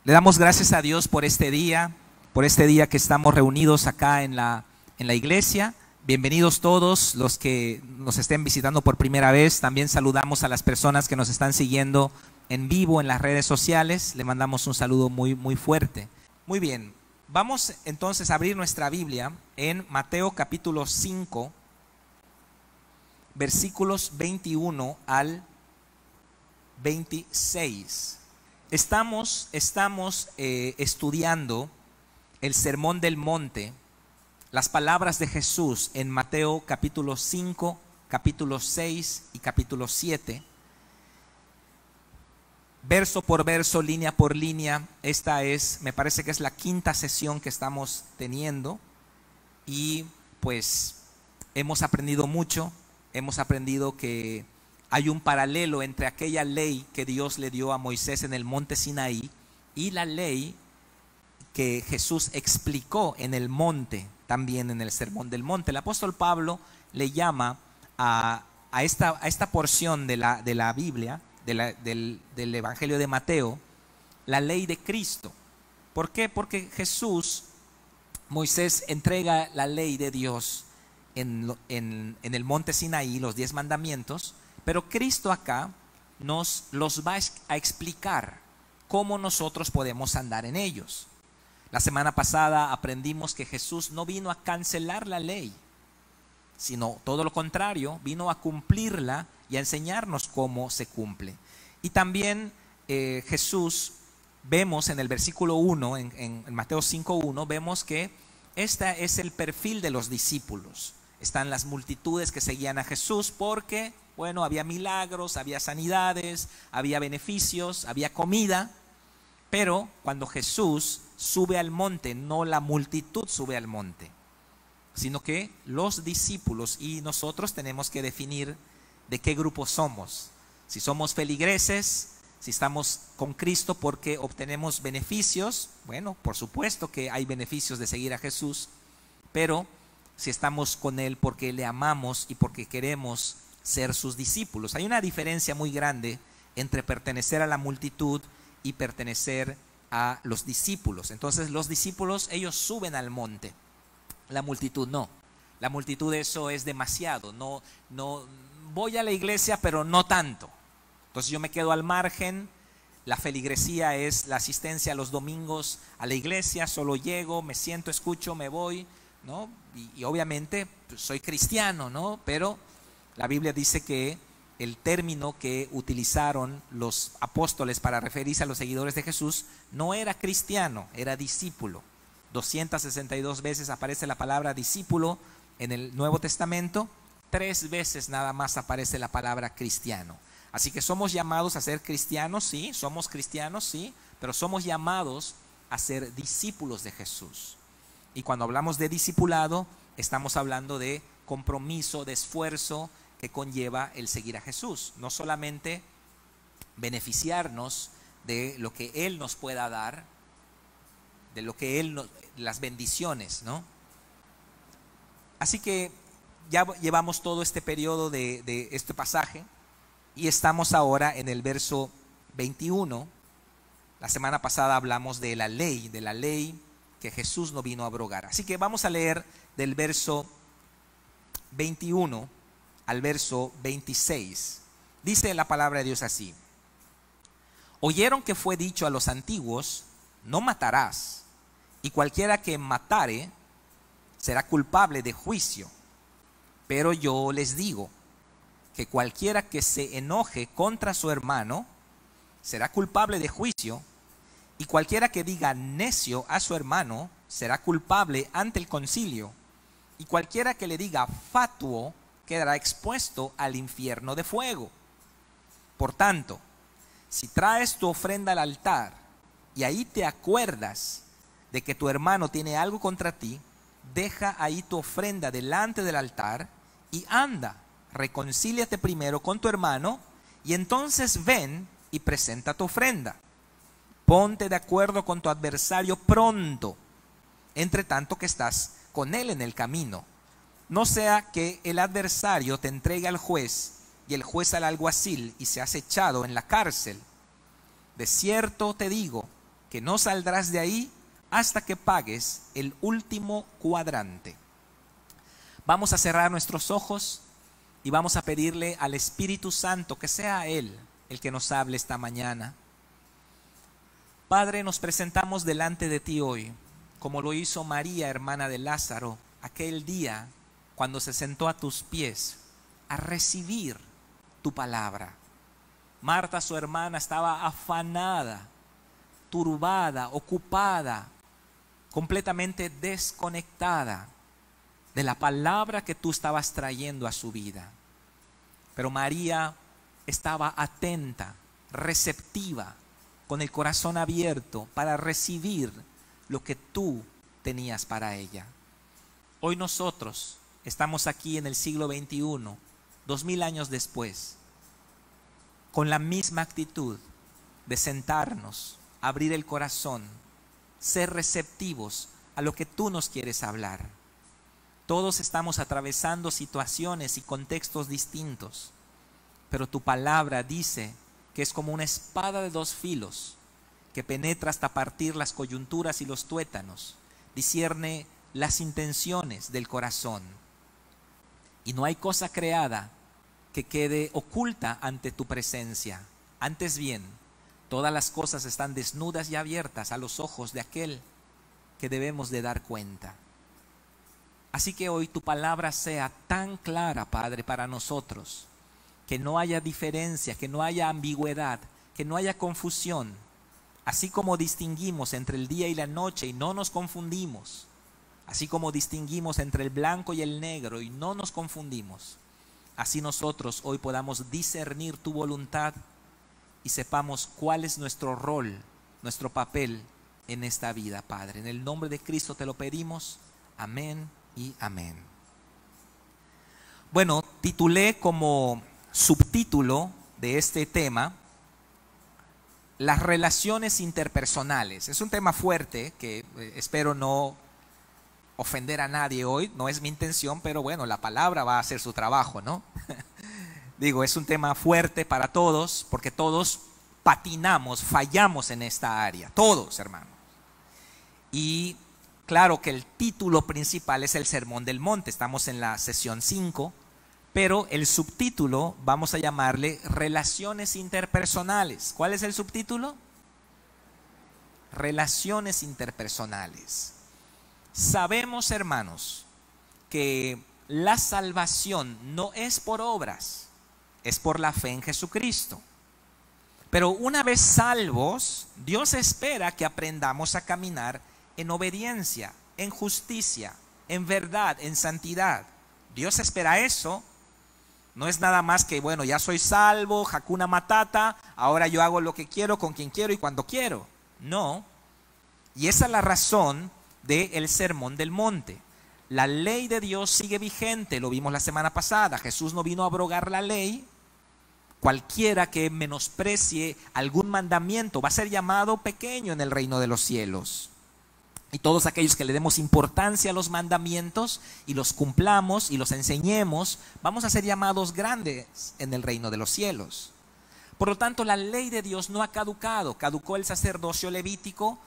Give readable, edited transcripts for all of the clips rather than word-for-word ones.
Le damos gracias a Dios por este día que estamos reunidos acá en la iglesia. Bienvenidos todos los que nos estén visitando por primera vez. También saludamos a las personas que nos están siguiendo en vivo en las redes sociales. Le mandamos un saludo muy fuerte. Muy bien, vamos entonces a abrir nuestra Biblia en Mateo capítulo 5, versículos 21 al 26. Estamos estudiando el Sermón del Monte, las palabras de Jesús en Mateo capítulo 5, capítulo 6 y capítulo 7. Verso por verso, línea por línea. Me parece que es la quinta sesión que estamos teniendo. Y pues hemos aprendido mucho. Hemos aprendido que hay un paralelo entre aquella ley que Dios le dio a Moisés en el monte Sinaí y la ley que Jesús explicó en el monte, también en el Sermón del Monte. El apóstol Pablo le llama a esta porción de la Biblia, del Evangelio de Mateo, la ley de Cristo. ¿Por qué? Porque Moisés entrega la ley de Dios en el monte Sinaí, los 10 mandamientos, pero Cristo acá nos los va a explicar cómo nosotros podemos andar en ellos. La semana pasada aprendimos que Jesús no vino a cancelar la ley, sino todo lo contrario, vino a cumplirla y a enseñarnos cómo se cumple. Y también Jesús, vemos en el versículo 1, en Mateo 5:1, vemos que este es el perfil de los discípulos. Están las multitudes que seguían a Jesús porque, bueno, había milagros, había sanidades, había beneficios, había comida. Pero cuando Jesús sube al monte, no la multitud sube al monte, sino que los discípulos y nosotros tenemos que definir de qué grupo somos. Si somos feligreses, si estamos con Cristo porque obtenemos beneficios, bueno, por supuesto que hay beneficios de seguir a Jesús, pero si estamos con Él porque le amamos y porque queremos ser sus discípulos. Hay una diferencia muy grande entre pertenecer a la multitud y pertenecer a los discípulos. Entonces los discípulos, ellos suben al monte, la multitud no. La multitud, eso es demasiado. No voy a la iglesia, pero no tanto. Entonces yo me quedo al margen. La feligresía es la asistencia los domingos a la iglesia. Solo llego, me siento, escucho, me voy, ¿no? Y obviamente pues, soy cristiano, ¿no? Pero la Biblia dice que el término que utilizaron los apóstoles para referirse a los seguidores de Jesús no era cristiano, era discípulo. 262 veces aparece la palabra discípulo en el Nuevo Testamento, 3 veces nada más aparece la palabra cristiano. Así que somos llamados a ser cristianos, sí, somos cristianos, sí, pero somos llamados a ser discípulos de Jesús. Y cuando hablamos de discipulado, estamos hablando de compromiso, de esfuerzo que conlleva el seguir a Jesús. No solamente beneficiarnos de lo que Él nos pueda dar, de lo que las bendiciones, ¿no? Así que ya llevamos todo este periodo de este pasaje y estamos ahora en el verso 21. La semana pasada hablamos de la ley que Jesús no vino a abrogar. Así que vamos a leer del verso 21 al verso 26. Dice la palabra de Dios así: oyeron que fue dicho a los antiguos, no matarás, y cualquiera que matare será culpable de juicio. Pero yo les digo que cualquiera que se enoje contra su hermano será culpable de juicio, y cualquiera que diga necio a su hermano será culpable ante el concilio, y cualquiera que le diga fatuo quedará expuesto al infierno de fuego. Por tanto, si traes tu ofrenda al altar y ahí te acuerdas de que tu hermano tiene algo contra ti, deja ahí tu ofrenda delante del altar y anda, reconcíliate primero con tu hermano y entonces ven y presenta tu ofrenda. Ponte de acuerdo con tu adversario pronto, entre tanto que estás con él en el camino. No sea que el adversario te entregue al juez y el juez al alguacil y seas echado en la cárcel. De cierto te digo que no saldrás de ahí hasta que pagues el último cuadrante. Vamos a cerrar nuestros ojos y vamos a pedirle al Espíritu Santo que sea Él el que nos hable esta mañana. Padre, nos presentamos delante de ti hoy, como lo hizo María, hermana de Lázaro, aquel día cuando se sentó a tus pies a recibir tu palabra. Marta, su hermana, estaba afanada, turbada, ocupada, completamente desconectada de la palabra que tú estabas trayendo a su vida. Pero María estaba atenta, receptiva, con el corazón abierto para recibir lo que tú tenías para ella. Hoy nosotros estamos aquí en el siglo XXI, 2000 años después, con la misma actitud de sentarnos, abrir el corazón, ser receptivos a lo que tú nos quieres hablar. Todos estamos atravesando situaciones y contextos distintos, pero tu palabra dice que es como una espada de dos filos que penetra hasta partir las coyunturas y los tuétanos, discierne las intenciones del corazón. Y no hay cosa creada que quede oculta ante tu presencia. Antes bien, todas las cosas están desnudas y abiertas a los ojos de aquel que debemos de dar cuenta. Así que hoy tu palabra sea tan clara, Padre, para nosotros, que no haya diferencia, que no haya ambigüedad, que no haya confusión. Así como distinguimos entre el día y la noche y no nos confundimos, así como distinguimos entre el blanco y el negro y no nos confundimos, así nosotros hoy podamos discernir tu voluntad y sepamos cuál es nuestro rol, nuestro papel en esta vida, Padre. En el nombre de Cristo te lo pedimos. Amén y amén. Bueno, titulé como subtítulo de este tema las relaciones interpersonales. Es un tema fuerte que espero no ofender a nadie hoy, no es mi intención, pero bueno, la palabra va a hacer su trabajo, ¿no? Digo, es un tema fuerte para todos, porque todos patinamos, fallamos en esta área, todos, hermanos. Y claro que el título principal es el Sermón del Monte, estamos en la sesión 5, pero el subtítulo vamos a llamarle Relaciones interpersonales. ¿Cuál es el subtítulo? Relaciones interpersonales. Sabemos, hermanos, que la salvación no es por obras, es por la fe en Jesucristo. Pero una vez salvos, Dios espera que aprendamos a caminar en obediencia, en justicia, en verdad, en santidad. Dios espera eso. No es nada más que, bueno, ya soy salvo, Hakuna Matata, ahora yo hago lo que quiero, con quien quiero y cuando quiero. No. Y esa es la razón del Sermón del Monte. La ley de Dios sigue vigente, lo vimos la semana pasada. Jesús no vino a abrogar la ley. Cualquiera que menosprecie algún mandamiento va a ser llamado pequeño en el reino de los cielos. Y todos aquellos que le demos importancia a los mandamientos y los cumplamos y los enseñemos, vamos a ser llamados grandes en el reino de los cielos. Por lo tanto, la ley de Dios no ha caducado. Caducó el sacerdocio levítico,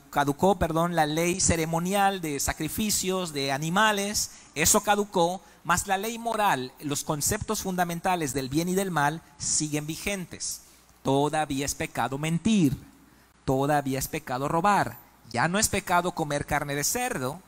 caducó la ley ceremonial de sacrificios de animales, eso caducó, mas la ley moral, los conceptos fundamentales del bien y del mal siguen vigentes. Todavía es pecado mentir, todavía es pecado robar. Ya no es pecado comer carne de cerdo.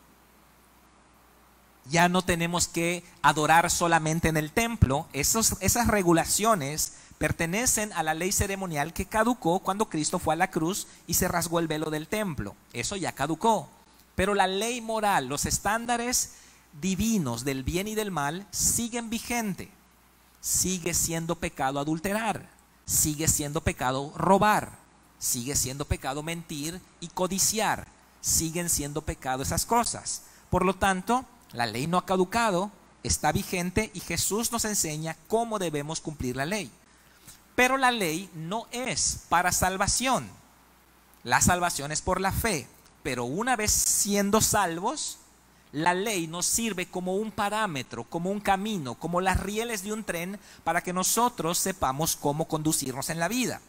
Ya no tenemos que adorar solamente en el templo. Esas regulaciones pertenecen a la ley ceremonial que caducó cuando Cristo fue a la cruz y se rasgó el velo del templo. Eso ya caducó. Pero la ley moral, los estándares divinos del bien y del mal siguen vigentes. Sigue siendo pecado adulterar. Sigue siendo pecado robar. Sigue siendo pecado mentir y codiciar. Siguen siendo pecado esas cosas. Por lo tanto, la ley no ha caducado, está vigente y Jesús nos enseña cómo debemos cumplir la ley. Pero la ley no es para salvación. La salvación es por la fe. Pero una vez siendo salvos, la ley nos sirve como un parámetro, como un camino, como las rieles de un tren para que nosotros sepamos cómo conducirnos en la vida.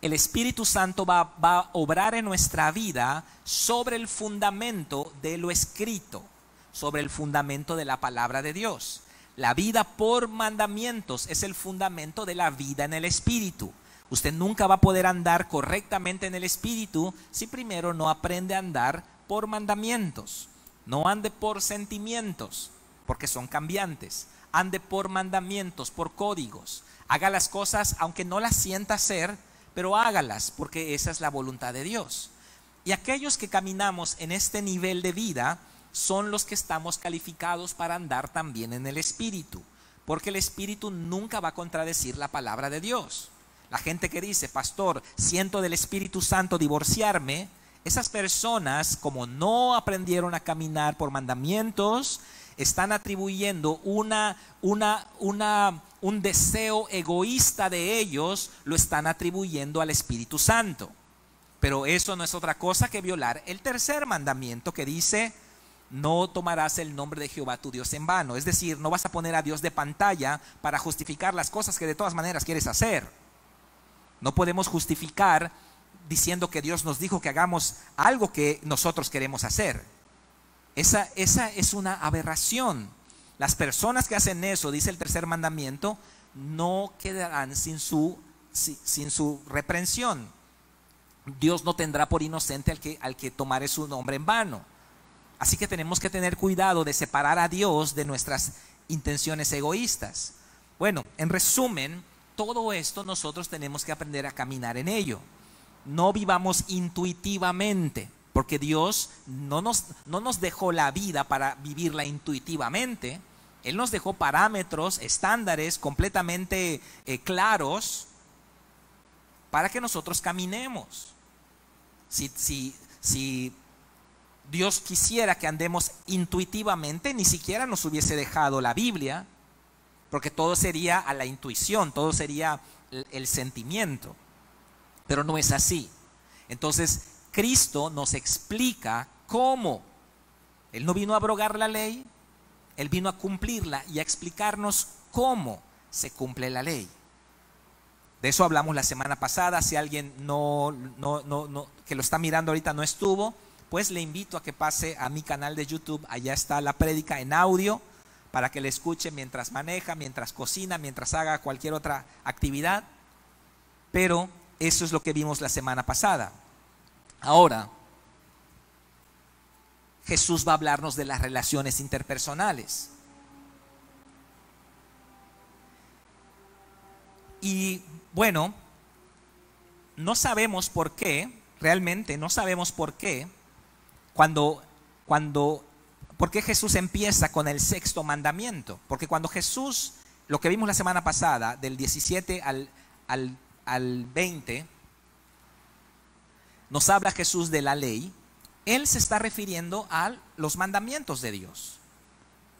el Espíritu Santo va a obrar en nuestra vida sobre el fundamento de lo escrito, sobre el fundamento de la palabra de Dios. La vida por mandamientos es el fundamento de la vida en el Espíritu. Usted nunca va a poder andar correctamente en el Espíritu si primero no aprende a andar por mandamientos. No ande por sentimientos, porque son cambiantes. Ande por mandamientos, por códigos. Haga las cosas aunque no las sienta hacer, pero hágalas, porque esa es la voluntad de Dios. Y aquellos que caminamos en este nivel de vida son los que estamos calificados para andar también en el Espíritu, porque el Espíritu nunca va a contradecir la palabra de Dios. La gente que dice, pastor, siento del Espíritu Santo divorciarme, esas personas, como no aprendieron a caminar por mandamientos, están atribuyendo un deseo egoísta de ellos, lo están atribuyendo al Espíritu Santo. Pero eso no es otra cosa que violar el tercer mandamiento, que dice: no tomarás el nombre de Jehová tu Dios en vano. Es decir, no vas a poner a Dios de pantalla para justificar las cosas que de todas maneras quieres hacer. No podemos justificar diciendo que Dios nos dijo que hagamos algo que nosotros queremos hacer. Esa es una aberración. Las personas que hacen eso, dice el tercer mandamiento, no quedarán sin su reprensión. Dios no tendrá por inocente al que tomare su nombre en vano. Así que tenemos que tener cuidado de separar a Dios de nuestras intenciones egoístas. Bueno, en resumen, todo esto nosotros tenemos que aprender a caminar en ello. No vivamos intuitivamente, porque Dios no nos dejó la vida para vivirla intuitivamente. Él nos dejó parámetros, estándares completamente claros para que nosotros caminemos. Si Dios quisiera que andemos intuitivamente, ni siquiera nos hubiese dejado la Biblia, porque todo sería a la intuición, todo sería el sentimiento. Pero no es así. Entonces, Cristo nos explica cómo. Él no vino a abrogar la ley, Él vino a cumplirla y a explicarnos cómo se cumple la ley. De eso hablamos la semana pasada. Si alguien que lo está mirando ahorita no estuvo, pues le invito a que pase a mi canal de YouTube. Allá está la prédica en audio para que le escuche mientras maneja, mientras cocina, mientras haga cualquier otra actividad. Pero eso es lo que vimos la semana pasada. Ahora, Jesús va a hablarnos de las relaciones interpersonales. Y bueno, no sabemos por qué, realmente no sabemos por qué, por qué Jesús empieza con el sexto mandamiento. Porque cuando Jesús, lo que vimos la semana pasada, del 17 al 20, nos habla Jesús de la ley. Él se está refiriendo a los mandamientos de Dios.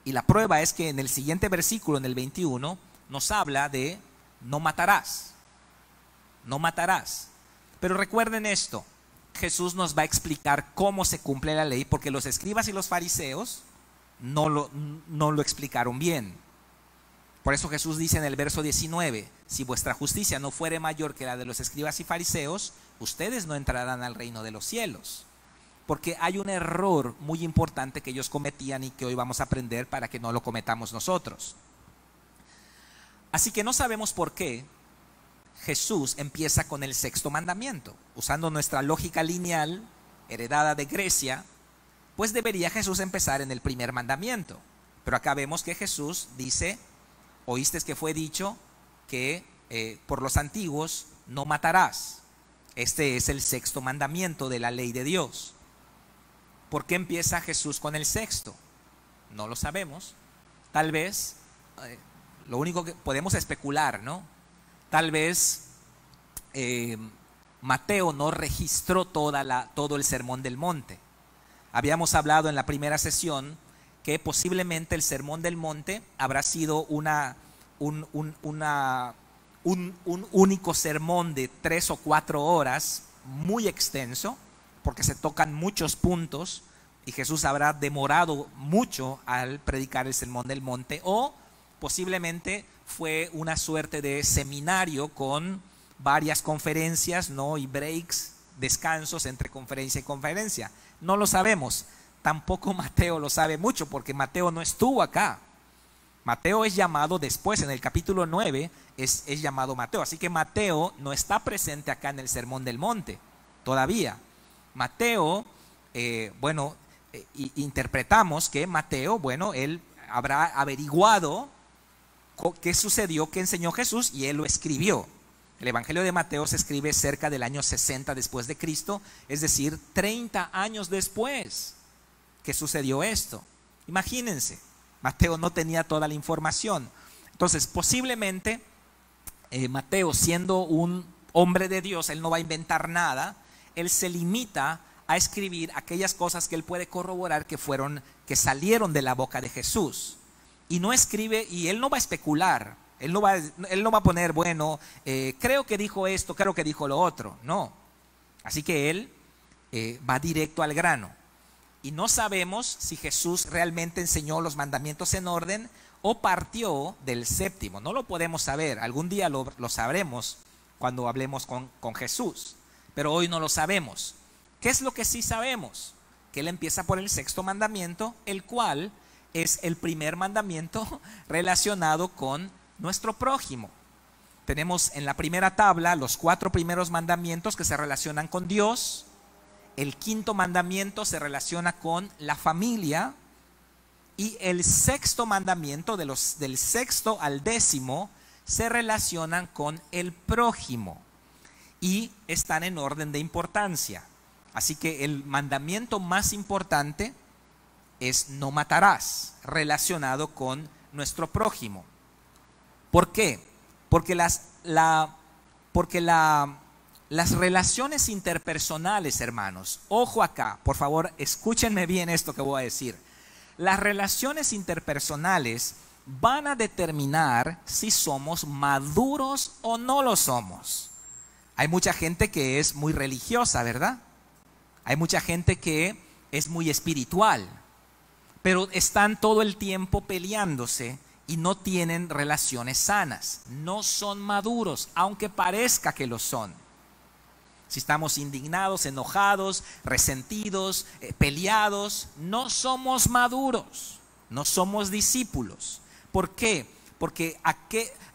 Y la prueba es que en el siguiente versículo, en el 21, nos habla de no matarás. No matarás. Pero recuerden esto, Jesús nos va a explicar cómo se cumple la ley, porque los escribas y los fariseos no lo explicaron bien. Por eso Jesús dice en el verso 19, si vuestra justicia no fuere mayor que la de los escribas y fariseos, ustedes no entrarán al reino de los cielos. Porque hay un error muy importante que ellos cometían y que hoy vamos a aprender para que no lo cometamos nosotros. Así que no sabemos por qué Jesús empieza con el sexto mandamiento. Usando nuestra lógica lineal heredada de Grecia, pues debería Jesús empezar en el primer mandamiento. Pero acá vemos que Jesús dice: oíste que fue dicho que por los antiguos no matarás. Este es el sexto mandamiento de la ley de Dios. ¿Por qué empieza Jesús con el sexto? No lo sabemos. Tal vez, lo único que podemos especular, ¿no? Tal vez Mateo no registró todo el sermón del monte. Habíamos hablado en la primera sesión que posiblemente el sermón del monte habrá sido un único sermón de 3 o 4 horas, muy extenso, porque se tocan muchos puntos y Jesús habrá demorado mucho al predicar el sermón del monte. O posiblemente fue una suerte de seminario con varias conferencias, ¿no? Y breaks, descansos entre conferencia y conferencia. No lo sabemos. Tampoco Mateo lo sabe mucho porque Mateo no estuvo acá. Mateo es llamado después, en el capítulo 9 es llamado Mateo. Así que Mateo no está presente acá en el Sermón del Monte todavía. Mateo, interpretamos que Mateo, él habrá averiguado qué sucedió, qué enseñó Jesús, y él lo escribió. El Evangelio de Mateo se escribe cerca del año 60 después de Cristo, es decir, 30 años después que sucedió esto. Imagínense, Mateo no tenía toda la información. Entonces, posiblemente Mateo, siendo un hombre de Dios, él no va a inventar nada. Él se limita a escribir aquellas cosas que él puede corroborar que salieron de la boca de Jesús. Y no escribe, y él no va a especular. Él no va a poner, creo que dijo esto, creo que dijo lo otro. No. Así que él va directo al grano. Y no sabemos si Jesús realmente enseñó los mandamientos en orden o partió del séptimo. No lo podemos saber. Algún día lo sabremos cuando hablemos con Jesús. Pero hoy no lo sabemos. ¿Qué es lo que sí sabemos? Que él empieza por el sexto mandamiento, el cual es el primer mandamiento relacionado con nuestro prójimo. Tenemos en la primera tabla los 4 primeros mandamientos que se relacionan con Dios. El quinto mandamiento se relaciona con la familia. Y el sexto mandamiento, del sexto al 10º, se relacionan con el prójimo. Y están en orden de importancia. Así que el mandamiento más importante es no matarás, relacionado con nuestro prójimo. ¿Por qué? Porque las relaciones interpersonales, hermanos, ojo acá, por favor, escúchenme bien esto que voy a decir. Las relaciones interpersonales van a determinar si somos maduros o no lo somos. Hay mucha gente que es muy religiosa, ¿verdad? Hay mucha gente que es muy espiritual, pero están todo el tiempo peleándose y no tienen relaciones sanas. No son maduros, aunque parezca que lo son. Si estamos indignados, enojados, resentidos, peleados, no somos maduros, no somos discípulos. ¿Por qué? Porque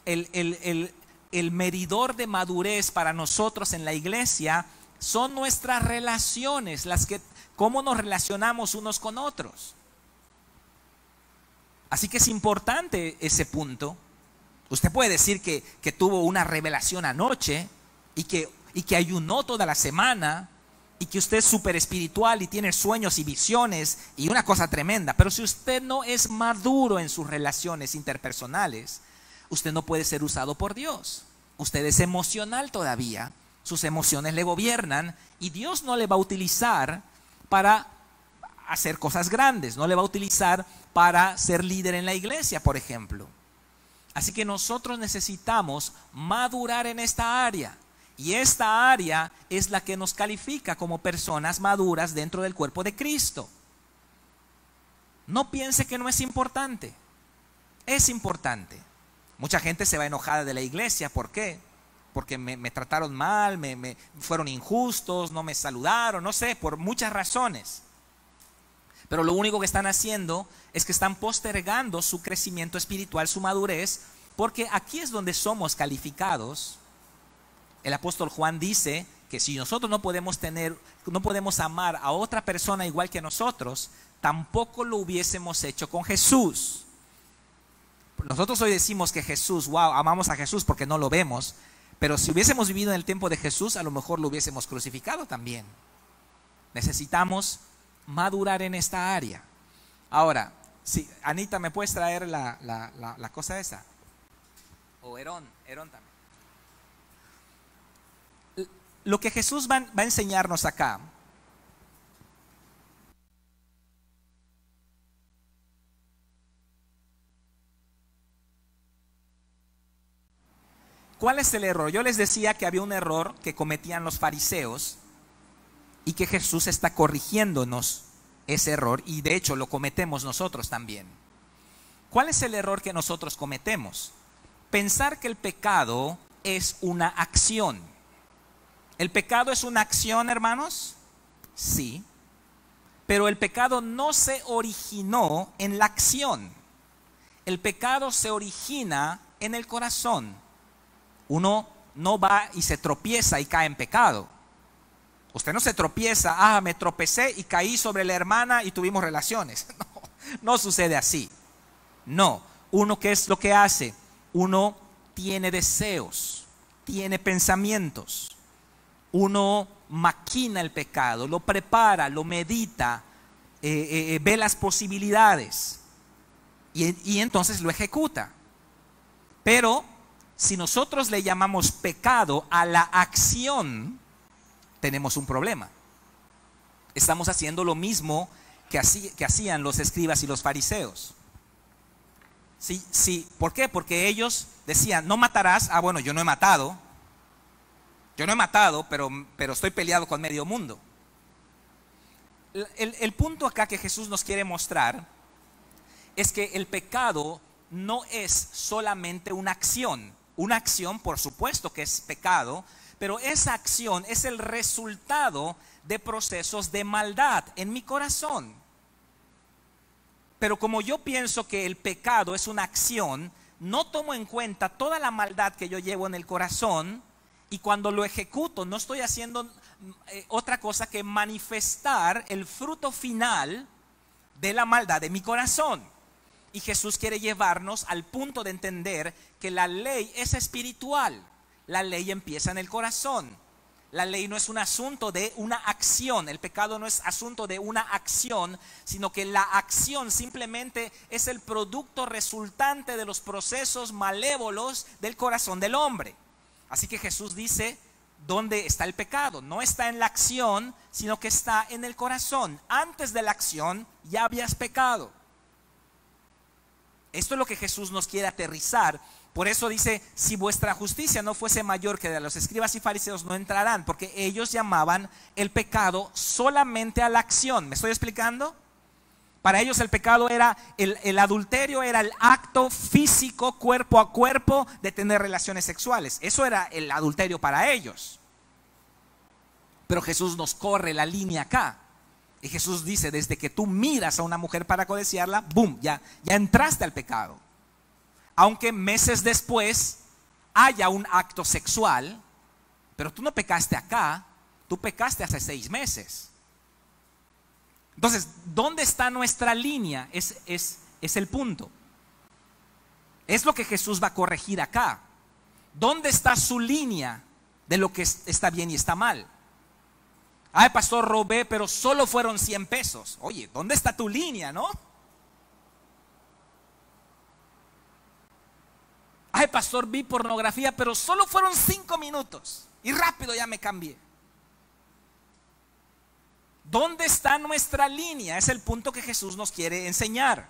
el medidor de madurez para nosotros en la iglesia son nuestras relaciones, cómo nos relacionamos unos con otros. Así que es importante ese punto. Usted puede decir que tuvo una revelación anoche y que ayunó toda la semana y que usted es súper espiritual y tiene sueños y visiones y una cosa tremenda. Pero si usted no es maduro en sus relaciones interpersonales, usted no puede ser usado por Dios. Usted es emocional todavía. Sus emociones le gobiernan y Dios no le va a utilizar para hacer cosas grandes. No le va a utilizar para ser líder en la iglesia, por ejemplo. Así que nosotros necesitamos madurar en esta área. Y esta área es la que nos califica como personas maduras dentro del cuerpo de Cristo. No piense que no es importante. Es importante. Mucha gente se va enojada de la iglesia. ¿Por qué? Porque me trataron mal, fueron injustos, no me saludaron, no sé, por muchas razones. Pero lo único que están haciendo es que están postergando su crecimiento espiritual, su madurez, porque aquí es donde somos calificados. El apóstol Juan dice que si nosotros no podemos amar a otra persona igual que nosotros, tampoco lo hubiésemos hecho con Jesús. Nosotros hoy decimos que Jesús, wow, amamos a Jesús porque no lo vemos, pero si hubiésemos vivido en el tiempo de Jesús, a lo mejor lo hubiésemos crucificado también. Necesitamos madurar en esta área. Ahora, si Anita, ¿me puedes traer la cosa esa? O Herón también. Lo que Jesús va a enseñarnos acá ¿cuál es el error? Yo les decía que había un error que cometían los fariseos y que Jesús está corrigiéndonos ese error, y de hecho lo cometemos nosotros también. ¿Cuál es el error que nosotros cometemos? Pensar que el pecado es una acción. ¿El pecado es una acción, hermanos? Sí. Pero el pecado no se originó en la acción. El pecado se origina en el corazón. Uno no va y se tropieza y cae en pecado. Usted no se tropieza, me tropecé y caí sobre la hermana y tuvimos relaciones. No sucede así. No. Uno, ¿qué es lo que hace? Uno tiene deseos, tiene pensamientos. Uno maquina el pecado, lo prepara, lo medita, ve las posibilidades y entonces lo ejecuta. Pero si nosotros le llamamos pecado a la acción, tenemos un problema. Estamos haciendo lo mismo que hacían los escribas y los fariseos. Sí, ¿por qué? Porque ellos decían, no matarás. Bueno, yo no he matado. Yo no he matado, pero estoy peleado con medio mundo. El punto acá que Jesús nos quiere mostrar es que el pecado no es solamente una acción. Una acción, por supuesto que es pecado, pero esa acción es el resultado de procesos de maldad en mi corazón. Pero como yo pienso que el pecado es una acción, no tomo en cuenta toda la maldad que yo llevo en el corazón, y cuando lo ejecuto no estoy haciendo otra cosa que manifestar el fruto final de la maldad de mi corazón. Y Jesús quiere llevarnos al punto de entender que la ley es espiritual. La ley empieza en el corazón. La ley no es un asunto de una acción. El pecado no es asunto de una acción, sino que la acción simplemente es el producto resultante de los procesos malévolos del corazón del hombre. Así que Jesús dice, ¿dónde está el pecado? No está en la acción, sino que está en el corazón. Antes de la acción ya habías pecado. Esto es lo que Jesús nos quiere aterrizar. Por eso dice, si vuestra justicia no fuese mayor que de los escribas y fariseos, no entrarán, porque ellos llamaban el pecado solamente a la acción. ¿Me estoy explicando? Para ellos el pecado era, el adulterio era el acto físico, cuerpo a cuerpo, de tener relaciones sexuales. Eso era el adulterio para ellos. Pero Jesús nos corre la línea acá. Y Jesús dice, desde que tú miras a una mujer para codiciarla, ¡boom!, ya entraste al pecado. Aunque meses después haya un acto sexual, pero tú no pecaste acá, tú pecaste hace 6 meses. Entonces, ¿dónde está nuestra línea? Es el punto. Es lo que Jesús va a corregir acá. ¿Dónde está su línea de lo que está bien y está mal? Ay, pastor, robé, pero solo fueron 100 pesos. Oye, ¿dónde está tu línea, no? Ay, pastor, vi pornografía, pero solo fueron 5 minutos. Y rápido ya me cambié. ¿Dónde está nuestra línea? Es el punto que Jesús nos quiere enseñar.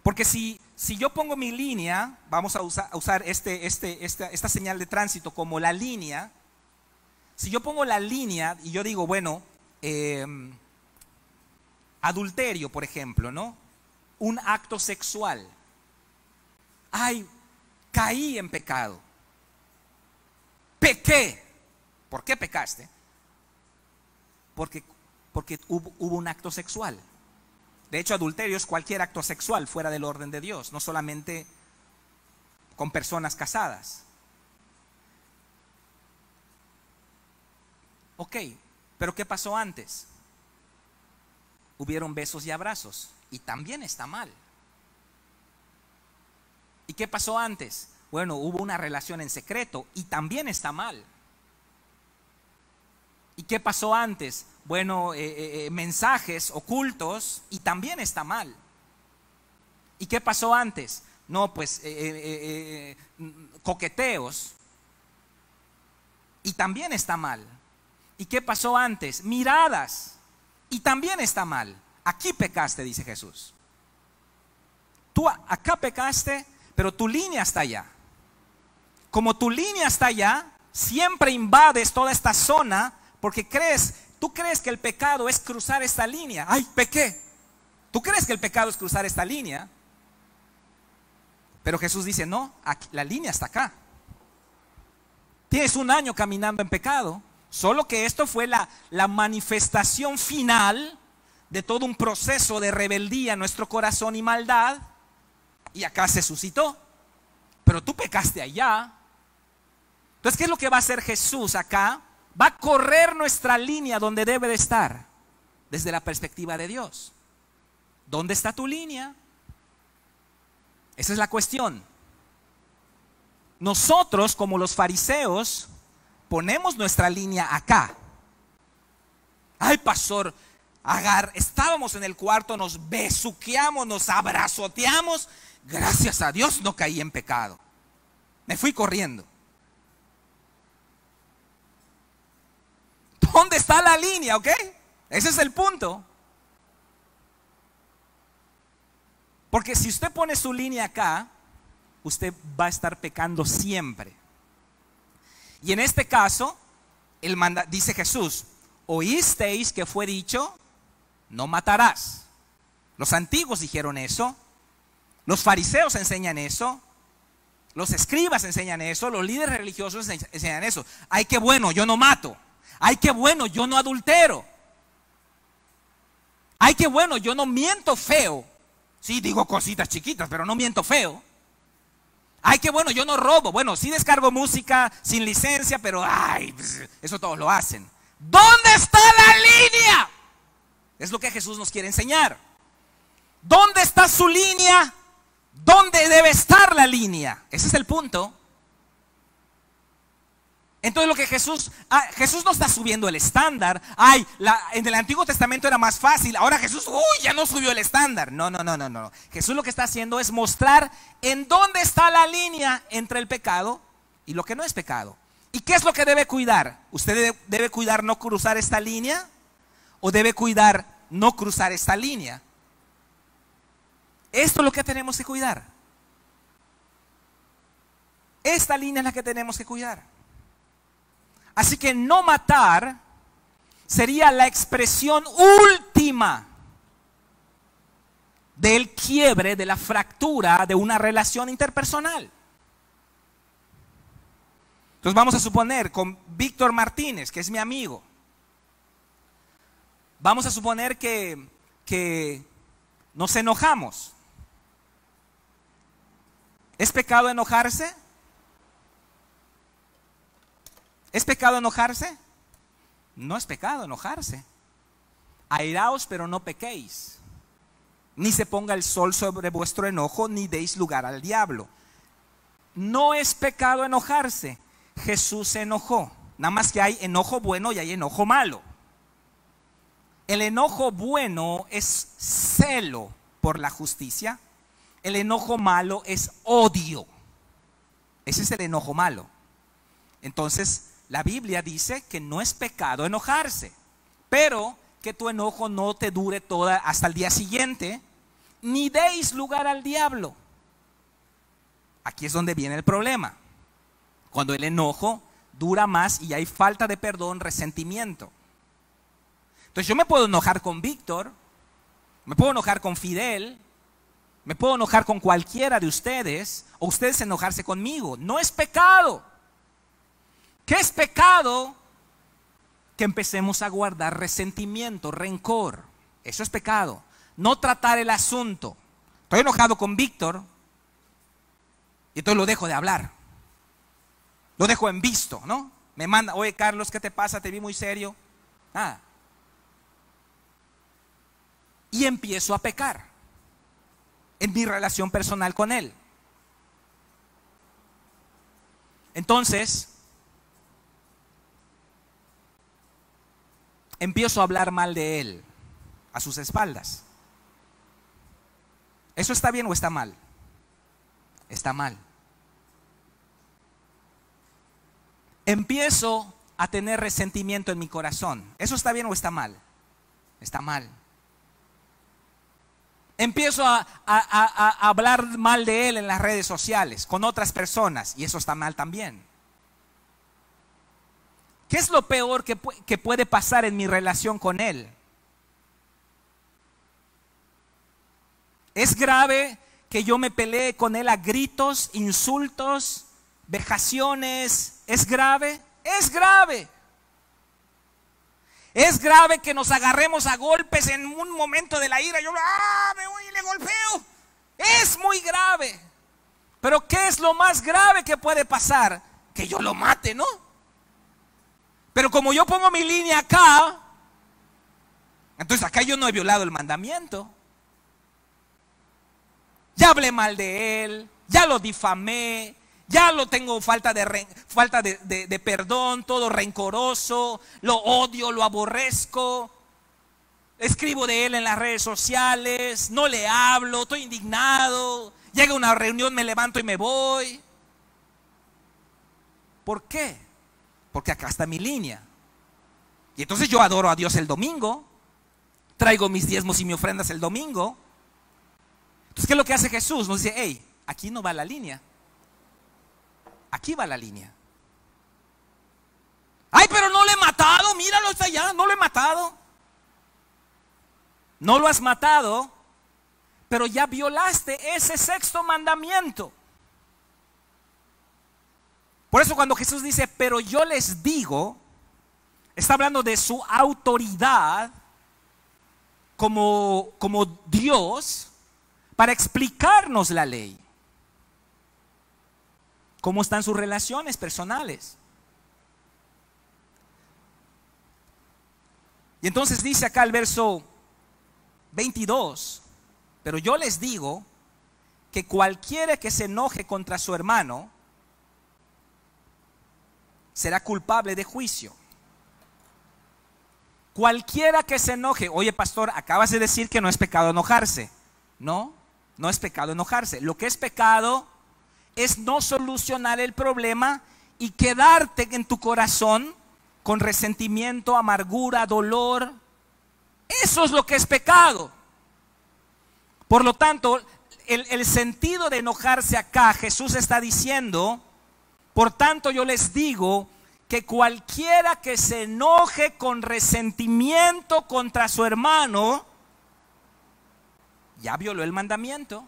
Porque si yo pongo mi línea, vamos a usar esta señal de tránsito como la línea. Si yo pongo la línea y yo digo, bueno, adulterio, por ejemplo, ¿no? Un acto sexual. Ay, caí en pecado. Pequé. ¿Por qué pecaste? Porque hubo un acto sexual. De hecho, adulterio es cualquier acto sexual fuera del orden de Dios, no solamente con personas casadas. Ok, pero ¿qué pasó antes? Hubieron besos y abrazos, y también está mal. ¿Y qué pasó antes? Bueno, hubo una relación en secreto, y también está mal. ¿Y qué pasó antes? Bueno, mensajes ocultos, y también está mal. ¿Y qué pasó antes? No, pues coqueteos, y también está mal. ¿Y qué pasó antes? Miradas, y también está mal. Aquí pecaste, dice Jesús. Tú acá pecaste, pero tu línea está allá. Como tu línea está allá, siempre invades toda esta zona, porque tú crees que el pecado es cruzar esta línea. ¡Ay, pequé! ¿Tú crees que el pecado es cruzar esta línea? Pero Jesús dice, no, aquí, la línea está acá. Tienes un año caminando en pecado. Solo que esto fue la manifestación final de todo un proceso de rebeldía en nuestro corazón y maldad. Y acá se suscitó. Pero tú pecaste allá. Entonces, ¿qué es lo que va a hacer Jesús acá? Va a correr nuestra línea donde debe de estar, desde la perspectiva de Dios. ¿Dónde está tu línea? Esa es la cuestión. Nosotros, como los fariseos, ponemos nuestra línea acá. Ay, pastor, estábamos en el cuarto, nos besuqueamos, nos abrazoteamos. Gracias a Dios no caí en pecado. Me fui corriendo. ¿Dónde está la línea? ¿Ok? Ese es el punto. Porque si usted pone su línea acá, usted va a estar pecando siempre. Y en este caso, dice Jesús, oísteis que fue dicho, no matarás. Los antiguos dijeron eso. Los fariseos enseñan eso. Los escribas enseñan eso. Los líderes religiosos enseñan eso. Ay, qué bueno, yo no mato. Ay, qué bueno, yo no adultero. Ay, qué bueno, yo no miento feo. Sí, digo cositas chiquitas, pero no miento feo. Ay, qué bueno, yo no robo. Bueno, sí descargo música sin licencia, pero ay, eso todos lo hacen. ¿Dónde está la línea? Es lo que Jesús nos quiere enseñar. ¿Dónde está su línea? ¿Dónde debe estar la línea? Ese es el punto. Entonces lo que Jesús no está subiendo el estándar. Ay, en el Antiguo Testamento era más fácil. Ahora Jesús, ya no subió el estándar. No. Jesús lo que está haciendo es mostrar en dónde está la línea entre el pecado y lo que no es pecado. ¿Y qué es lo que debe cuidar? ¿Usted debe cuidar no cruzar esta línea? ¿O debe cuidar no cruzar esta línea? Esto es lo que tenemos que cuidar. Esta línea es la que tenemos que cuidar. Así que no matar sería la expresión última del quiebre, de la fractura de una relación interpersonal. Entonces vamos a suponer con Víctor Martínez, que es mi amigo. Vamos a suponer que nos enojamos. ¿Es pecado enojarse? ¿Es pecado enojarse? No es pecado enojarse. Airaos, pero no pequéis. Ni se ponga el sol sobre vuestro enojo, ni deis lugar al diablo. No es pecado enojarse. Jesús se enojó. Nada más que hay enojo bueno y hay enojo malo. El enojo bueno es celo por la justicia. El enojo malo es odio. Ese es el enojo malo. Entonces, la Biblia dice que no es pecado enojarse, pero que tu enojo no te dure hasta el día siguiente, ni deis lugar al diablo. Aquí es donde viene el problema. Cuando el enojo dura más y hay falta de perdón, resentimiento. Entonces yo me puedo enojar con Víctor, me puedo enojar con Fidel, me puedo enojar con cualquiera de ustedes, o ustedes enojarse conmigo. No es pecado. ¿Qué es pecado? Que empecemos a guardar resentimiento, rencor. Eso es pecado. No tratar el asunto. Estoy enojado con Víctor y entonces lo dejo de hablar. Lo dejo en visto, ¿no? Me manda, oye Carlos, ¿qué te pasa? Te vi muy serio. Y empiezo a pecar en mi relación personal con él. Entonces, empiezo a hablar mal de él a sus espaldas. ¿Eso está bien o está mal? Está mal. Empiezo a tener resentimiento en mi corazón. ¿Eso está bien o está mal? Está mal. Empiezo a hablar mal de él en las redes sociales con otras personas y eso está mal también. ¿Qué es lo peor que puede pasar en mi relación con él? Es grave que yo me pelee con él a gritos, insultos, vejaciones? ¿Es grave? Es grave. Es grave que nos agarremos a golpes en un momento de la ira. Yo me voy y le golpeo. Es muy grave. Pero ¿qué es lo más grave que puede pasar? Que yo lo mate, ¿no? Pero como yo pongo mi línea acá, entonces acá yo no he violado el mandamiento. Ya hablé mal de él, ya lo difamé, ya lo tengo falta de perdón, todo rencoroso, lo odio, lo aborrezco, escribo de él en las redes sociales, no le hablo, estoy indignado, llega una reunión, me levanto y me voy. ¿Por qué? Porque acá está mi línea. Y entonces yo adoro a Dios el domingo, traigo mis diezmos y mis ofrendas el domingo. Entonces, ¿qué es lo que hace Jesús? Nos dice, hey, aquí no va la línea. Aquí va la línea. Ay, pero no lo he matado, míralo, está allá, no lo he matado. No lo has matado, pero ya violaste ese sexto mandamiento. Por eso cuando Jesús dice, pero yo les digo, está hablando de su autoridad como Dios para explicarnos la ley. ¿Cómo están sus relaciones personales? Y entonces dice acá el verso 22, pero yo les digo que cualquiera que se enoje contra su hermano será culpable de juicio. Cualquiera que se enoje. Oye, pastor, acabas de decir que no es pecado enojarse. No, no es pecado enojarse. Lo que es pecado es no solucionar el problema y quedarte en tu corazón con resentimiento, amargura, dolor. Eso es lo que es pecado. Por lo tanto, el sentido de enojarse acá, Jesús está diciendo, por tanto yo les digo que cualquiera que se enoje con resentimiento contra su hermano, ya violó el mandamiento.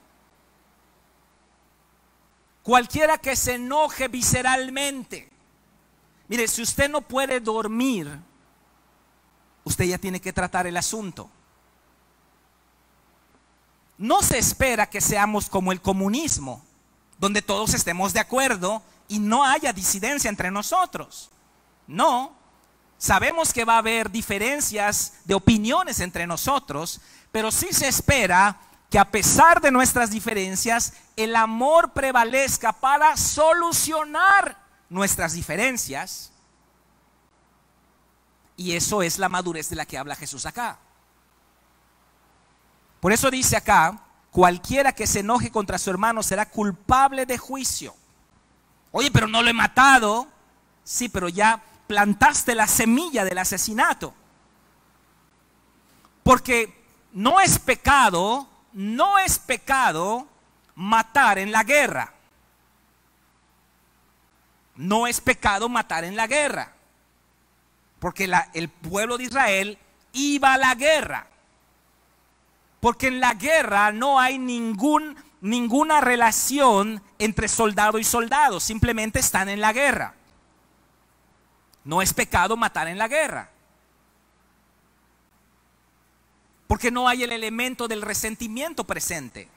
Cualquiera que se enoje visceralmente. Mire, si usted no puede dormir, usted ya tiene que tratar el asunto. No se espera que seamos como el comunismo, donde todos estemos de acuerdo y no haya disidencia entre nosotros. No, sabemos que va a haber diferencias de opiniones entre nosotros, pero sí se espera que a pesar de nuestras diferencias, el amor prevalezca para solucionar nuestras diferencias. Y eso es la madurez de la que habla Jesús acá. Por eso dice acá, cualquiera que se enoje contra su hermano será culpable de juicio. Oye, pero no lo he matado. Sí, pero ya plantaste la semilla del asesinato. Porque no es pecado matar en la guerra. No es pecado matar en la guerra. Porque el pueblo de Israel iba a la guerra. Porque en la guerra no hay ninguna relación entre soldado y soldado. Simplemente están en la guerra. No es pecado matar en la guerra. Porque no hay el elemento del resentimiento presente.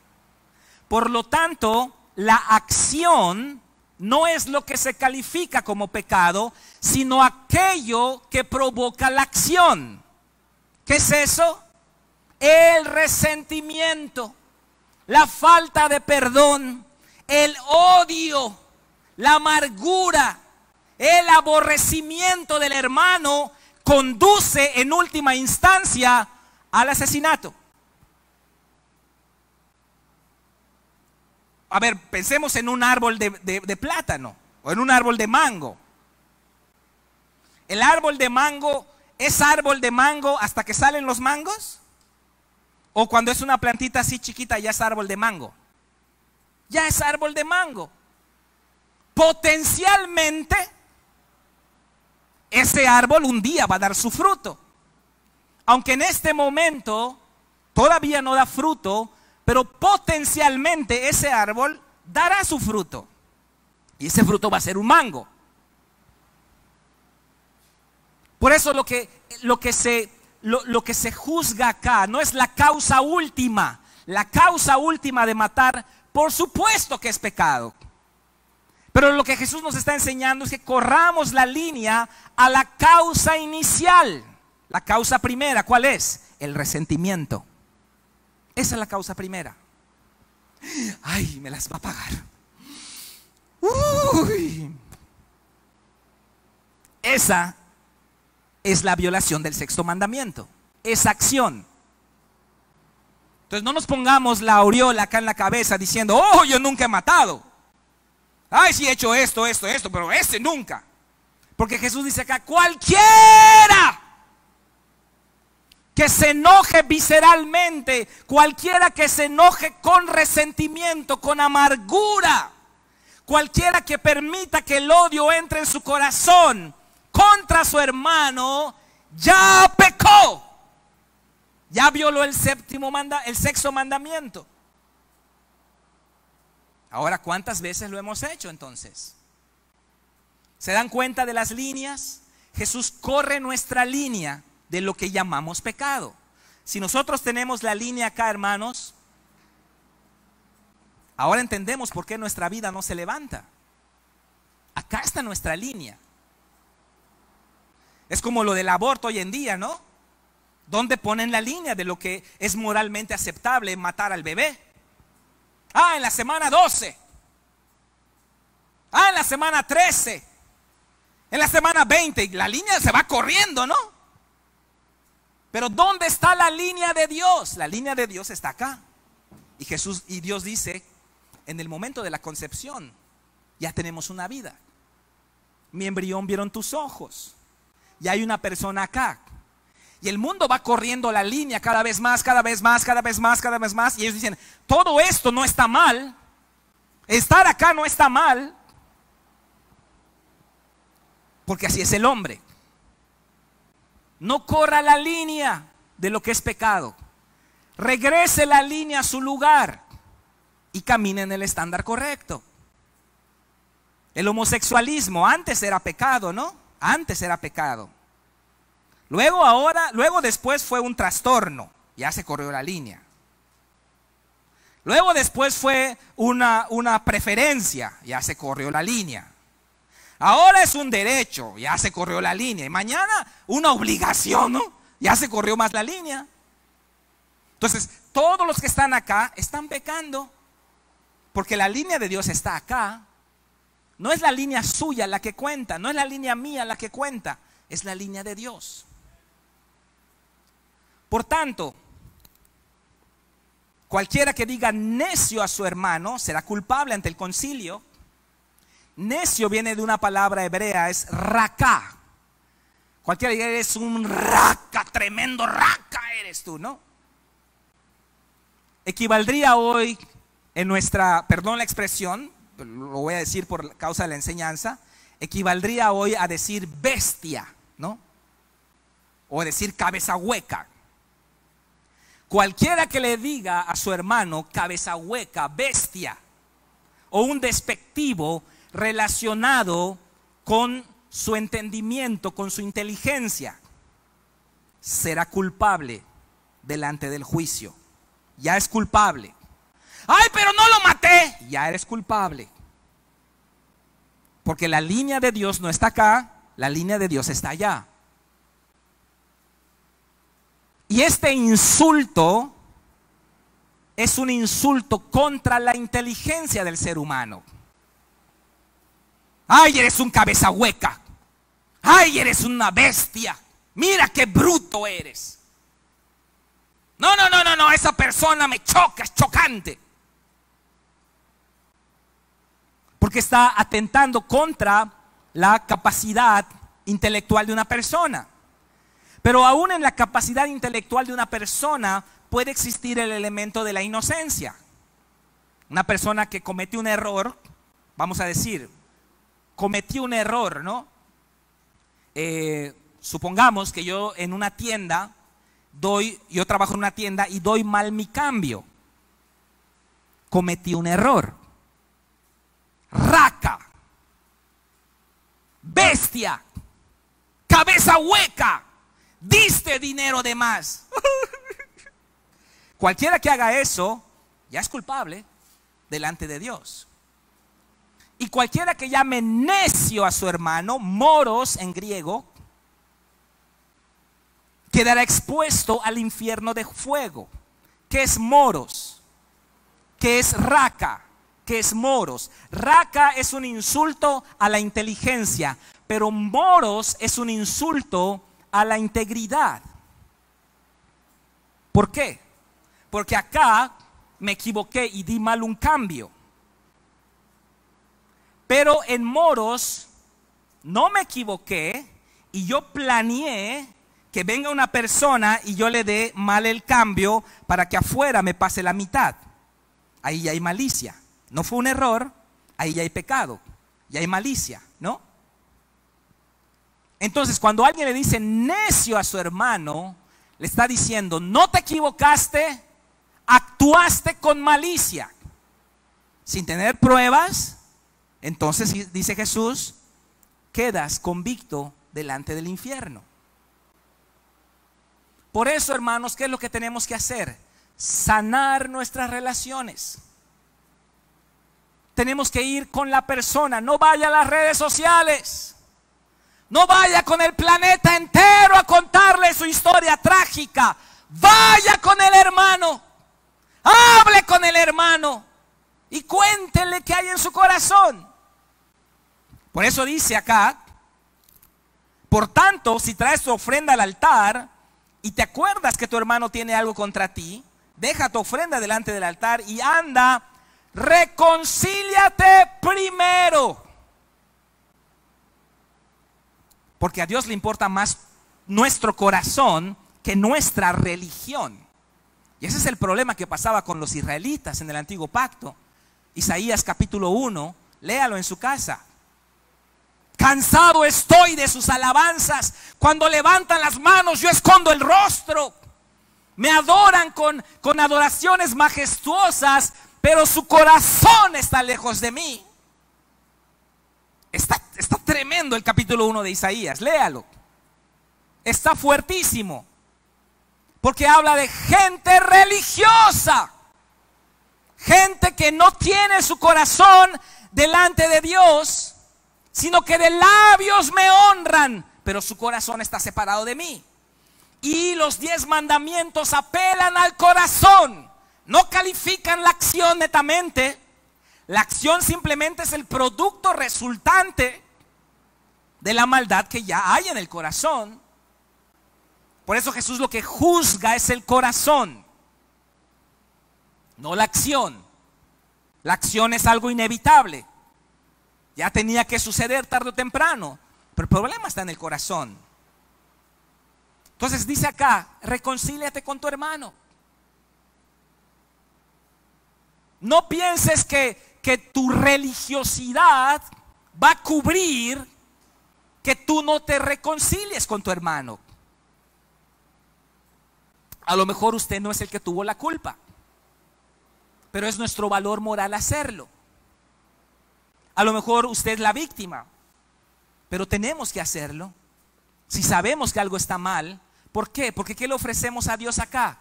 Por lo tanto, la acción no es lo que se califica como pecado, sino aquello que provoca la acción. ¿Qué es eso? El resentimiento, la falta de perdón, el odio, la amargura, el aborrecimiento del hermano conduce en última instancia al asesinato. A ver, pensemos en un árbol de plátano o en un árbol de mango. El árbol de mango es árbol de mango hasta que salen los mangos. O cuando es una plantita así chiquita ya es árbol de mango. Ya es árbol de mango. Potencialmente ese árbol un día va a dar su fruto. Aunque en este momento todavía no da fruto, pero potencialmente ese árbol dará su fruto. Y ese fruto va a ser un mango. Por eso lo que se juzga acá no es la causa última. La causa última de matar, por supuesto que es pecado. Pero lo que Jesús nos está enseñando es que corramos la línea a la causa inicial. La causa primera, ¿cuál es? El resentimiento. Esa es la causa primera. Ay, me las va a pagar. Uy. Esa es la violación del sexto mandamiento. Esa acción. Entonces no nos pongamos la aureola acá en la cabeza diciendo, oh, yo nunca he matado. Ay, sí he hecho esto, pero ese nunca. Porque Jesús dice acá, cualquiera que se enoje visceralmente, cualquiera que se enoje con resentimiento, con amargura, cualquiera que permita que el odio entre en su corazón contra su hermano, ya pecó. Ya violó el sexto mandamiento. Ahora, ¿cuántas veces lo hemos hecho entonces? ¿Se dan cuenta de las líneas? Jesús corre nuestra línea de lo que llamamos pecado. Si nosotros tenemos la línea acá, hermanos, ahora entendemos por qué nuestra vida no se levanta. Acá está nuestra línea. Es como lo del aborto hoy en día, ¿no? ¿Dónde ponen la línea de lo que es moralmente aceptable matar al bebé? Ah, en la semana 12. Ah, en la semana 13. En la semana 20. La línea se va corriendo, ¿no? Pero ¿dónde está la línea de Dios? La línea de Dios está acá. Y Dios dice, en el momento de la concepción, ya tenemos una vida. Mi embrión vieron tus ojos. Y hay una persona acá. Y el mundo va corriendo la línea cada vez más, cada vez más, cada vez más, cada vez más. Y ellos dicen, todo esto no está mal. Estar acá no está mal. Porque así es el hombre. No corra la línea de lo que es pecado. Regrese la línea a su lugar y camine en el estándar correcto. El homosexualismo antes era pecado, ¿no? Antes era pecado. Luego después fue un trastorno. Ya se corrió la línea. Luego después fue una preferencia. Ya se corrió la línea. Ahora es un derecho, ya se corrió la línea. Y mañana una obligación, ¿no? Ya se corrió más la línea. Entonces, todos los que están acá están pecando. Porque la línea de Dios está acá. No es la línea suya la que cuenta, no es la línea mía la que cuenta, es la línea de Dios. Por tanto, cualquiera que diga necio a su hermano será culpable ante el concilio. Necio viene de una palabra hebrea, es raca. Cualquiera diga, eres un raca, tremendo raca eres tú, ¿no? Equivaldría hoy en nuestra, perdón la expresión, lo voy a decir por causa de la enseñanza, equivaldría hoy a decir bestia, ¿no? O decir cabeza hueca. Cualquiera que le diga a su hermano cabeza hueca, bestia, o un despectivo relacionado con su entendimiento, con su inteligencia, será culpable delante del juicio. Ya es culpable. Ay, pero no lo maté. Ya eres culpable. Porque la línea de Dios no está acá, la línea de Dios está allá. Y este insulto es un insulto contra la inteligencia del ser humano. Ay, eres un cabeza hueca. Ay, eres una bestia. Mira qué bruto eres. No, esa persona me choca, es chocante. Porque está atentando contra la capacidad intelectual de una persona. Pero aún en la capacidad intelectual de una persona puede existir el elemento de la inocencia. Una persona que comete un error, vamos a decir, cometió un error, ¿no? Supongamos que yo en una tienda yo trabajo en una tienda y doy mal mi cambio. cometí un error. Raca, bestia, cabeza hueca, diste dinero de más. Cualquiera que haga eso ya es culpable delante de Dios. Y cualquiera que llame necio a su hermano, moros en griego, quedará expuesto al infierno de fuego. ¿Qué es moros? ¿Qué es raca? ¿Qué es moros? Raca es un insulto a la inteligencia, pero moros es un insulto a la integridad. ¿Por qué? Porque acá me equivoqué y di mal un cambio. Pero en moros no me equivoqué y yo planeé que venga una persona y yo le dé mal el cambio para que afuera me pase la mitad. Ahí ya hay malicia. No fue un error, ahí ya hay pecado, ya hay malicia, ¿no? Entonces, cuando alguien le dice necio a su hermano, le está diciendo, no te equivocaste, actuaste con malicia, sin tener pruebas. Entonces, dice Jesús, quedas convicto delante del infierno. Por eso, hermanos, ¿qué es lo que tenemos que hacer? Sanar nuestras relaciones. Tenemos que ir con la persona. No vaya a las redes sociales. No vaya con el planeta entero a contarle su historia trágica. Vaya con el hermano. Hable con el hermano y cuéntele qué hay en su corazón. Por eso dice acá, por tanto, si traes tu ofrenda al altar y te acuerdas que tu hermano tiene algo contra ti, deja tu ofrenda delante del altar y anda, reconcíliate primero. Porque a Dios le importa más nuestro corazón que nuestra religión. Y ese es el problema que pasaba con los israelitas en el antiguo pacto. Isaías capítulo 1, léalo en su casa. Cansado estoy de sus alabanzas. Cuando levantan las manos yo escondo el rostro. Me adoran con adoraciones majestuosas, pero su corazón está lejos de mí. Está tremendo el capítulo 1 de Isaías, léalo. Está fuertísimo. Porque habla de gente religiosa. Gente que no tiene su corazón delante de Dios, sino que de labios me honran, pero su corazón está separado de mí. Y los 10 mandamientos apelan al corazón. No califican la acción netamente. La acción simplemente es el producto resultante de la maldad que ya hay en el corazón. Por eso Jesús lo que juzga es el corazón, no la acción. La acción es algo inevitable. Ya tenía que suceder tarde o temprano. Pero el problema está en el corazón. Entonces dice acá, reconcíliate con tu hermano. No pienses que tu religiosidad va a cubrir que tú no te reconcilies con tu hermano. A lo mejor usted no es el que tuvo la culpa, pero es nuestro valor moral hacerlo. A lo mejor usted es la víctima, pero tenemos que hacerlo. Si sabemos que algo está mal, ¿por qué? Porque ¿qué le ofrecemos a Dios acá?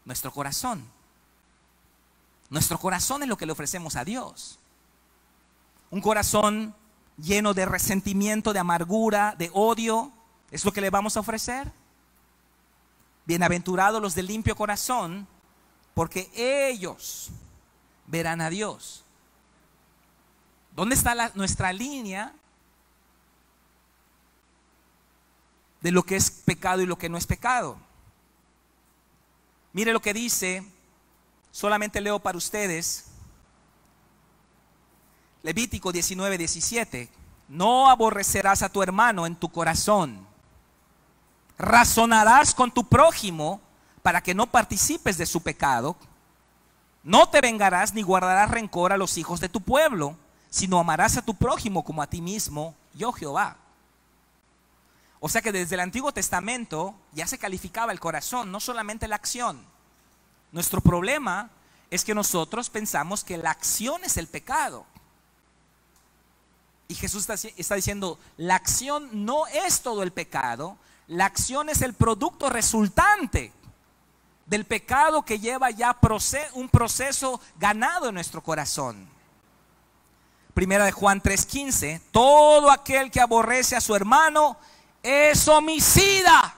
Nuestro corazón. Nuestro corazón es lo que le ofrecemos a Dios. Un corazón lleno de resentimiento, de amargura, de odio, ¿es lo que le vamos a ofrecer? Bienaventurados los de limpio corazón, porque ellos verán a Dios. ¿Dónde está nuestra línea de lo que es pecado y lo que no es pecado? Mire lo que dice, solamente leo para ustedes, Levítico 19:17. No aborrecerás a tu hermano en tu corazón. Razonarás con tu prójimo para que no participes de su pecado. No te vengarás ni guardarás rencor a los hijos de tu pueblo, sino amarás a tu prójimo como a ti mismo, yo Jehová. O sea que desde el Antiguo Testamento ya se calificaba el corazón, no solamente la acción. Nuestro problema es que nosotros pensamos que la acción es el pecado. Y Jesús está diciendo, la acción no es todo el pecado, la acción es el producto resultante del pecado que lleva ya un proceso ganado en nuestro corazón. Primera de Juan 3:15, todo aquel que aborrece a su hermano es homicida.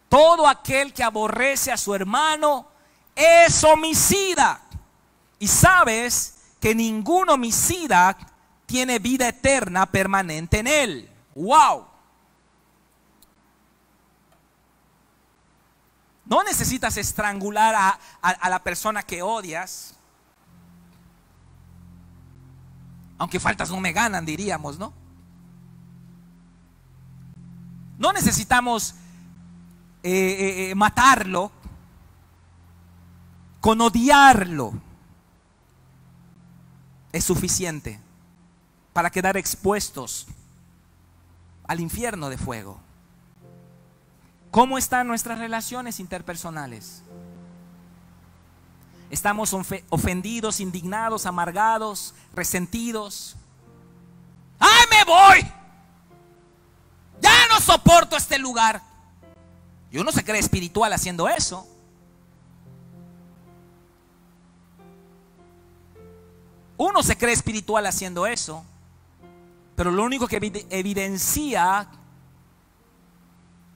Todo aquel que aborrece a su hermano es homicida. Y sabes que ningún homicida tiene vida eterna permanente en él. ¡Wow! No necesitas estrangular a la persona que odias. Aunque faltas no me ganan, diríamos, ¿no? No necesitamos matarlo con odiarlo. Es suficiente para quedar expuestos al infierno de fuego. ¿Cómo están nuestras relaciones interpersonales? ¿Estamos ofendidos, indignados, amargados, resentidos? ¡Ay, me voy! Ya no soporto este lugar. Y uno se cree espiritual haciendo eso. Uno se cree espiritual haciendo eso. Pero lo único que evidencia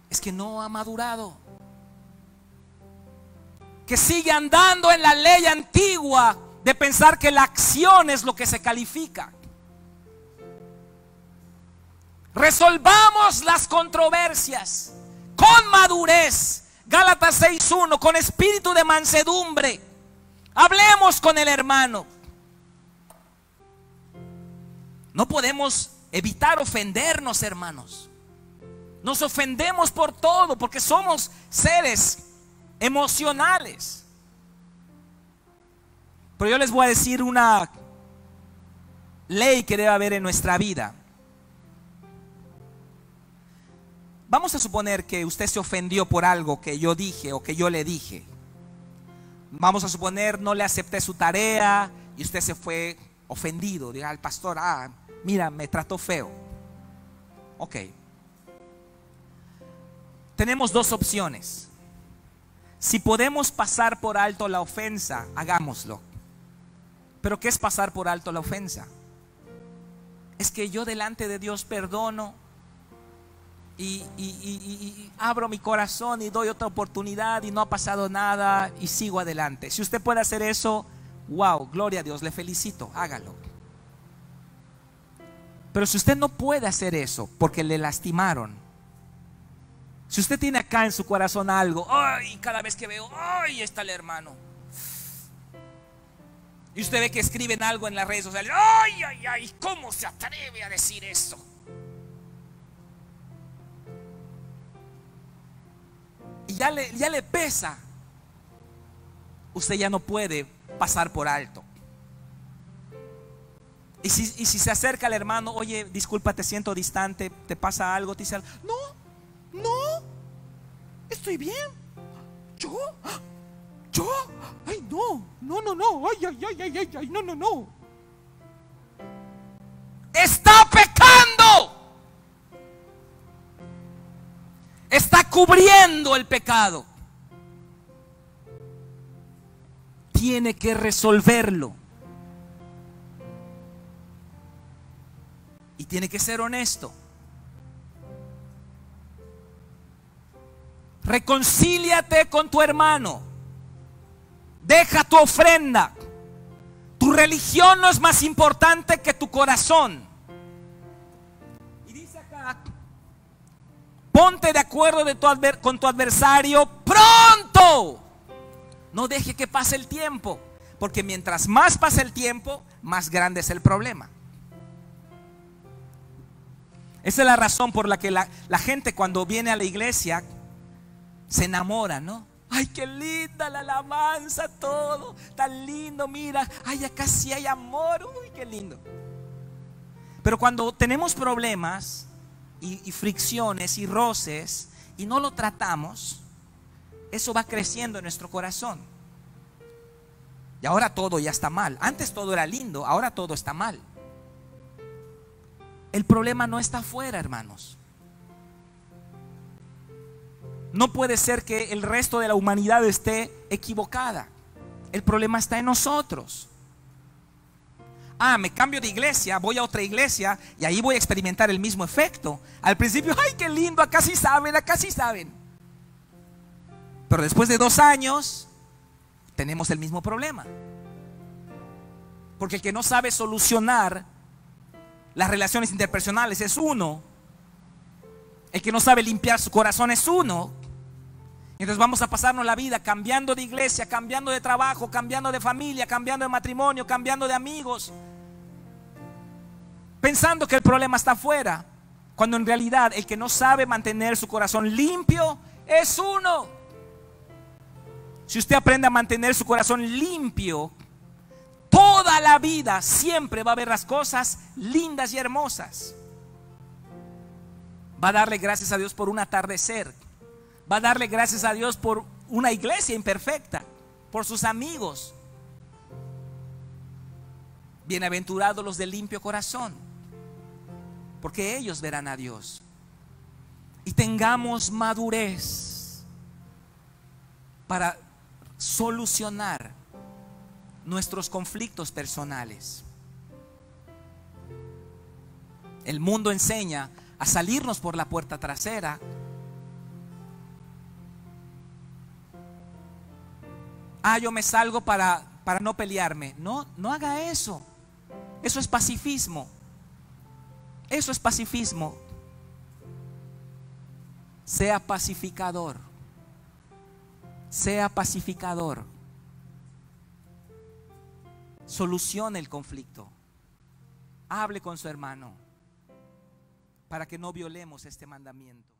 es que no ha madurado, que sigue andando en la ley antigua de pensar que la acción es lo que se califica. Resolvamos las controversias con madurez. Gálatas 6:1, con espíritu de mansedumbre. Hablemos con el hermano. No podemos evitar ofendernos, hermanos. Nos ofendemos por todo porque somos seres emocionales. Pero yo les voy a decir una ley que debe haber en nuestra vida. Vamos a suponer que usted se ofendió por algo que yo dije o que yo le dije. Vamos a suponer no le acepté su tarea y usted se fue ofendido. Diga al pastor, mira, me trató feo. Ok. Tenemos dos opciones. Si podemos pasar por alto la ofensa, hagámoslo. Pero ¿qué es pasar por alto la ofensa? Es que yo delante de Dios perdono y abro mi corazón y doy otra oportunidad y no ha pasado nada y sigo adelante. Si usted puede hacer eso, wow, gloria a Dios, le felicito, hágalo. Pero si usted no puede hacer eso porque le lastimaron, si usted tiene acá en su corazón algo, ay, cada vez que veo, ay, está el hermano, y usted ve que escriben algo en las redes sociales, ay, ay, ay, ¿cómo se atreve a decir eso? Y ya le pesa. Usted ya no puede pasar por alto. Y si se acerca al hermano, oye, disculpa, te siento distante, te pasa algo, te dice algo, no, estoy bien. ¿Yo? Ay, no, ay, no. Está pecando. Está cubriendo el pecado. Tiene que resolverlo. Y tiene que ser honesto. Reconcíliate con tu hermano. Deja tu ofrenda. Tu religión no es más importante que tu corazón. Y dice acá, ponte de acuerdo con tu adversario pronto. No deje que pase el tiempo, porque mientras más pasa el tiempo, más grande es el problema. Esa es la razón por la que la gente cuando viene a la iglesia se enamora, ¿no? Ay, qué linda la alabanza, todo tan lindo, mira, ay, acá sí hay amor, uy, qué lindo. Pero cuando tenemos problemas y fricciones y roces y no lo tratamos, eso va creciendo en nuestro corazón. Y ahora todo ya está mal. Antes todo era lindo, ahora todo está mal. El problema no está afuera, hermanos. No puede ser que el resto de la humanidad esté equivocada. El problema está en nosotros. Me cambio de iglesia, voy a otra iglesia y ahí voy a experimentar el mismo efecto. Al principio, ¡ay, qué lindo! Acá sí saben, acá sí saben. Pero después de 2 años, tenemos el mismo problema. Porque el que no sabe solucionar las relaciones interpersonales es uno. El que no sabe limpiar su corazón es uno. Entonces vamos a pasarnos la vida cambiando de iglesia, cambiando de trabajo, cambiando de familia, cambiando de matrimonio, cambiando de amigos, pensando que el problema está afuera, cuando en realidad el que no sabe mantener su corazón limpio es uno. Si usted aprende a mantener su corazón limpio, toda la vida siempre va a ver las cosas lindas y hermosas. Va a darle gracias a Dios por un atardecer. Va a darle gracias a Dios por una iglesia imperfecta, por sus amigos. Bienaventurados los de limpio corazón, porque ellos verán a Dios. Y tengamos madurez para solucionar nuestros conflictos personales. El mundo enseña a salirnos por la puerta trasera. Yo me salgo para no pelearme. No haga eso. Eso es pacifismo. Eso es pacifismo. Sea pacificador. Sea pacificador. Solucione el conflicto. Hable con su hermano para que no violemos este mandamiento.